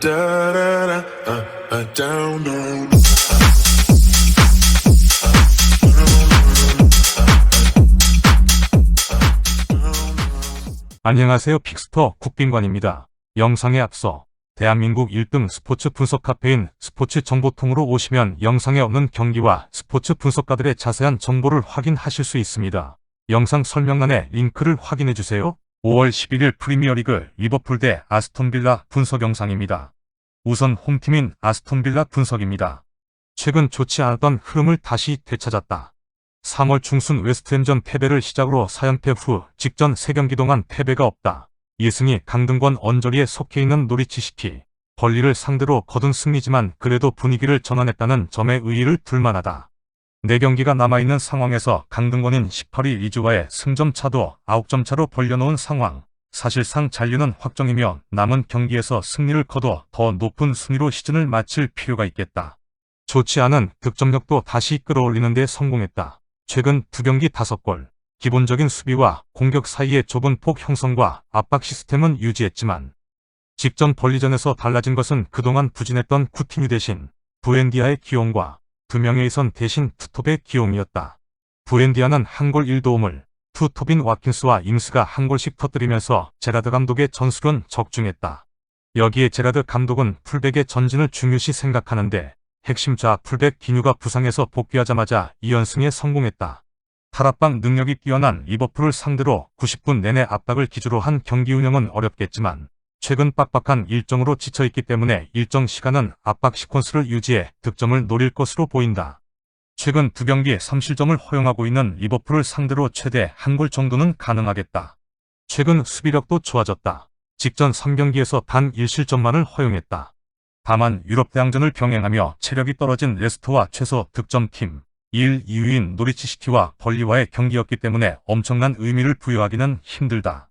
Down, down. 안녕하세요. 픽스터 국빈관입니다. 영상에 앞서 대한민국 1등 스포츠 분석 카페인 스포츠 정보통으로 오시면 영상에 없는 경기와 스포츠 분석가들의 자세한 정보를 확인하실 수 있습니다. 영상 설명란에 링크를 확인해주세요. 5월 11일 프리미어리그 리버풀 대 아스톤빌라 분석 영상입니다. 우선 홈팀인 아스톤빌라 분석입니다. 최근 좋지 않았던 흐름을 다시 되찾았다. 3월 중순 웨스트햄전 패배를 시작으로 4연패 후 직전 3경기 동안 패배가 없다. 예승이 강등권 언저리에 속해 있는 노리치시티, 벌리를 상대로 거둔 승리지만 그래도 분위기를 전환했다는 점에 의의를 둘만하다. 4경기가 남아있는 상황에서 강등권인 18위 리즈와의 승점 차도 9점 차로 벌려놓은 상황. 사실상 잔류는 확정이며 남은 경기에서 승리를 거둬 더 높은 순위로 시즌을 마칠 필요가 있겠다. 좋지 않은 득점력도 다시 끌어올리는 데 성공했다. 최근 2경기 5골, 기본적인 수비와 공격 사이의 좁은 폭 형성과 압박 시스템은 유지했지만 직전 벌리전에서 달라진 것은 그동안 부진했던 쿠티뉴 대신 부엔디아의 기용과 2명의 이선 대신 투톱의 기용이었다. 부엔디아는 한 골 1도움을, 투톱인 와킨스와 임스가 한 골씩 터뜨리면서 제라드 감독의 전술은 적중했다. 여기에 제라드 감독은 풀백의 전진을 중요시 생각하는데 핵심 좌 풀백 기뉴가 부상해서 복귀하자마자 2연승에 성공했다. 탈압박 능력이 뛰어난 리버풀을 상대로 90분 내내 압박을 기조로 한 경기 운영은 어렵겠지만 최근 빡빡한 일정으로 지쳐있기 때문에 일정 시간은 압박 시퀀스를 유지해 득점을 노릴 것으로 보인다. 최근 2경기 3실점을 허용하고 있는 리버풀을 상대로 최대 1골 정도는 가능하겠다. 최근 수비력도 좋아졌다. 직전 3경기에서 단 1실점만을 허용했다. 다만 유럽 대항전을 병행하며 체력이 떨어진 레스터와 최소 득점팀 1, 2위인 노리치시티와 벌리와의 경기였기 때문에 엄청난 의미를 부여하기는 힘들다.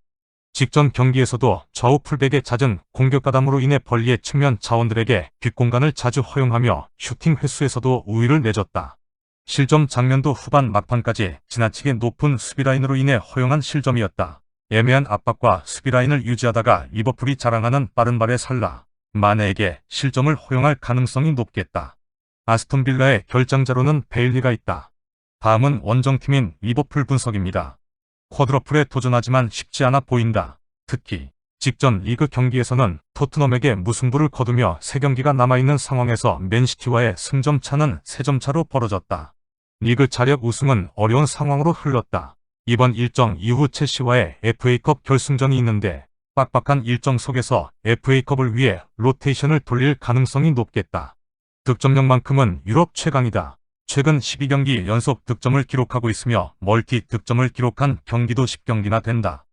직전 경기에서도 좌우 풀백의 잦은 공격 가담으로 인해 벌리의 측면 자원들에게 뒷공간을 자주 허용하며 슈팅 횟수에서도 우위를 내줬다. 실점 장면도 후반 막판까지 지나치게 높은 수비라인으로 인해 허용한 실점이었다. 애매한 압박과 수비라인을 유지하다가 리버풀이 자랑하는 빠른 발의 살라 마네에게 실점을 허용할 가능성이 높겠다. 아스톤빌라의 결장자로는 베일리가 있다. 다음은 원정팀인 리버풀 분석입니다. 쿼드러플에 도전하지만 쉽지 않아 보인다. 특히 직전 리그 경기에서는 토트넘에게 무승부를 거두며 3경기가 남아있는 상황에서 맨시티와의 승점 차는 3점 차로 벌어졌다. 리그 자력 우승은 어려운 상황으로 흘렀다. 이번 일정 이후 첼시와의 FA컵 결승전이 있는데 빡빡한 일정 속에서 FA컵을 위해 로테이션을 돌릴 가능성이 높겠다. 득점력만큼은 유럽 최강이다. 최근 12경기 연속 득점을 기록하고 있으며 멀티 득점을 기록한 경기도 10경기나 된다.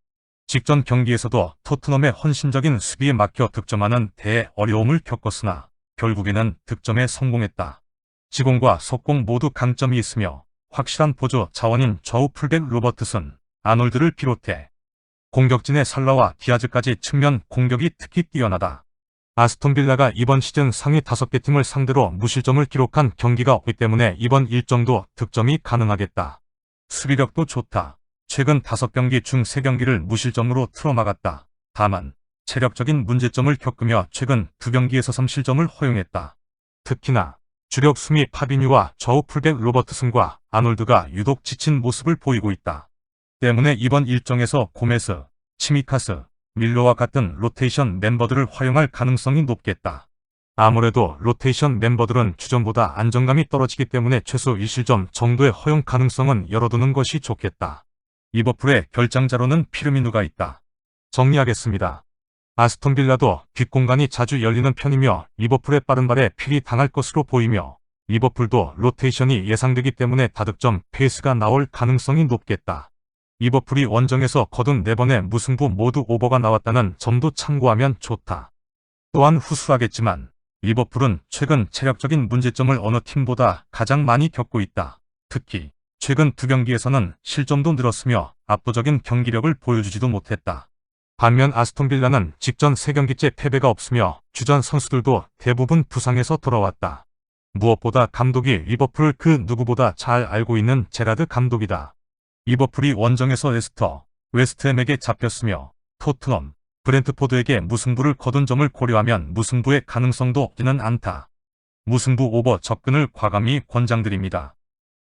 직전 경기에서도 토트넘의 헌신적인 수비에 막혀 득점하는 대어려움을 겪었으나 결국에는 득점에 성공했다. 지공과 속공 모두 강점이 있으며 확실한 보조 자원인 좌우 풀백 로버트슨, 아놀드를 비롯해 공격진의 살라와 디아즈까지 측면 공격이 특히 뛰어나다. 아스톤빌라가 이번 시즌 상위 5개 팀을 상대로 무실점을 기록한 경기가 없기 때문에 이번 일정도 득점이 가능하겠다. 수비력도 좋다. 최근 5경기 중 3경기를 무실점으로 틀어막았다. 다만 체력적인 문제점을 겪으며 최근 2경기에서 3실점을 허용했다. 특히나 주력 수미 파비뉴와 좌우 풀백 로버트슨과 아놀드가 유독 지친 모습을 보이고 있다. 때문에 이번 일정에서 고메스, 치미카스, 밀러와 같은 로테이션 멤버들을 활용할 가능성이 높겠다. 아무래도 로테이션 멤버들은 주전보다 안정감이 떨어지기 때문에 최소 1실점 정도의 허용 가능성은 열어두는 것이 좋겠다. 리버풀의 결장자로는 피르미누가 있다. 정리하겠습니다. 아스톤빌라도 뒷공간이 자주 열리는 편이며 리버풀의 빠른 발에 필히 당할 것으로 보이며 리버풀도 로테이션이 예상되기 때문에 다득점 페이스가 나올 가능성이 높겠다. 리버풀이 원정에서 거둔 4번의 무승부 모두 오버가 나왔다는 점도 참고하면 좋다. 또한 후술하겠지만 리버풀은 최근 체력적인 문제점을 어느 팀보다 가장 많이 겪고 있다. 특히 최근 2경기에서는 실점도 늘었으며 압도적인 경기력을 보여주지도 못했다. 반면 아스톤빌라는 직전 3경기째 패배가 없으며 주전 선수들도 대부분 부상에서 돌아왔다. 무엇보다 감독이 리버풀을 그 누구보다 잘 알고 있는 제라드 감독이다. 리버풀이 원정에서 레스터, 웨스트햄에게 잡혔으며 토트넘, 브렌트포드에게 무승부를 거둔 점을 고려하면 무승부의 가능성도 없지는 않다. 무승부 오버 접근을 과감히 권장드립니다.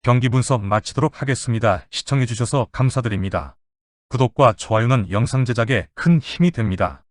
경기 분석 마치도록 하겠습니다. 시청해주셔서 감사드립니다. 구독과 좋아요는 영상 제작에 큰 힘이 됩니다.